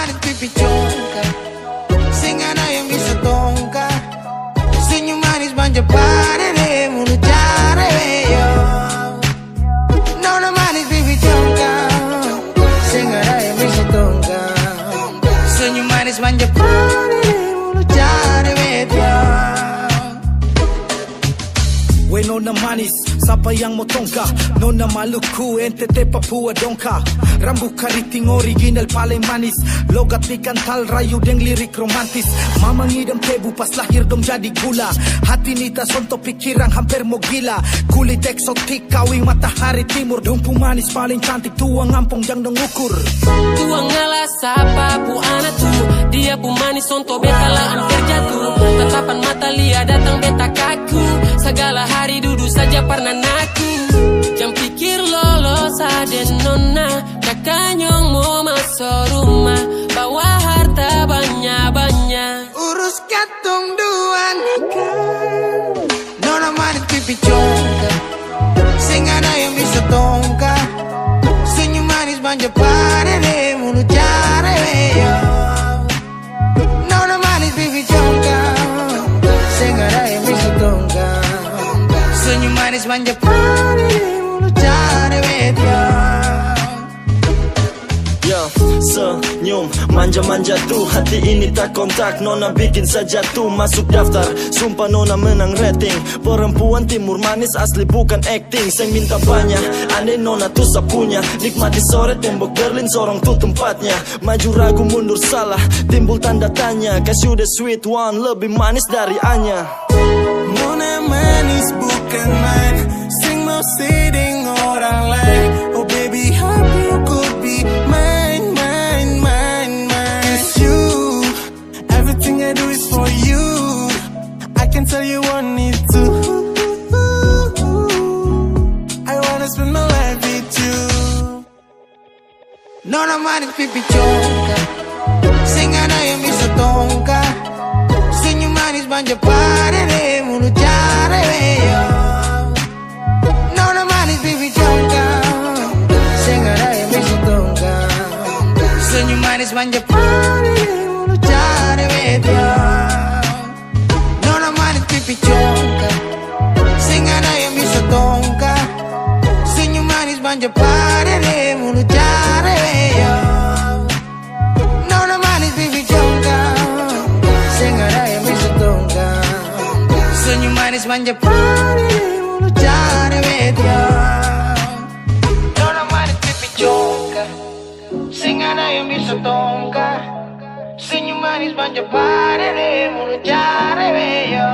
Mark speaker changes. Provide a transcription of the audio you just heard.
Speaker 1: manis pipi congkak, sing ada yang bisa tongkak. Senyum manis manja pada deh, mulut cara yo. Nona manis pipi congkak, sing ada yang bisa tongkak. Senyum manis manja pada deh, mulut cara yo.
Speaker 2: We nona manis, siapa yang mau tongka? Nona Maluku, NTT Papua dongka. Rambut keriting original paling manis. Logat ikan tal rayu deng lirik romantis. Mama ngidam tebu pas lahir dong jadi gula. Hati nita sonto pikiran hampir mau gila. Kulit eksotik kawing matahari timur. Dong manis paling cantik tua ngampong jang dong ukur.
Speaker 3: Tua ngalah sapa pu anak tu. Dia pu manis sonto beta lah hampir jatuh. Tatapan mata lia datang beta kaku. Segala hari duduk saja pernah naku. Jam pikir lolos ada nona. Kakanyong mau masuk rumah. Bawa harta banyak-banyak.
Speaker 1: Urus katong dua nikah. Nona manis pipi congkak, sing ada yang bisa tongkak. Senyum manis manja pada deh, mulut cara yo. Nona manis pipi congkak, sing ada yang bisa tongkak. Senyum manis manja pada deh, mulut cara yo.
Speaker 4: Yo, senyum manja-manja tuh, hati ini tak kontak. Nona bikin saja tuh masuk daftar. Sumpah nona menang rating. Perempuan timur manis asli bukan acting. Saya minta banyak, aneh nona tuh sapunya. Nikmati sore tembok Berlin sorong tuh tempatnya. Maju ragu mundur salah, timbul tanda tanya. Kasih udah sweet one, lebih manis dari Anya.
Speaker 5: Nona manis bukan main, sing mau siding orang lain. Oh baby, happy you could be mine, mine, mine, mine. It's you, everything I do is for you. I can tell you want it too. I wanna spend my life with you.
Speaker 1: Nona manis pipi congkak, sing ada yang bisa tongkak. Senyum manis manja pada deh, mulut cara yo. Nona manis pipi congkak, sing ada yang bisa tongkak. Senyum manis manja pada deh, mulut cara yo. Nona manis pipi congkak, sing ada yang bisa tongkak. Senyum manis manja pada deh, mulut cara yo. Nona manis pipi congkak, sing ada yang bisa tongkak. Senyum manis manja pada deh, mulut cara yo. Nona manis pipi congkak, sing ada yang bisa tongkak. Senyum manis manja pada deh, mulut cara yo.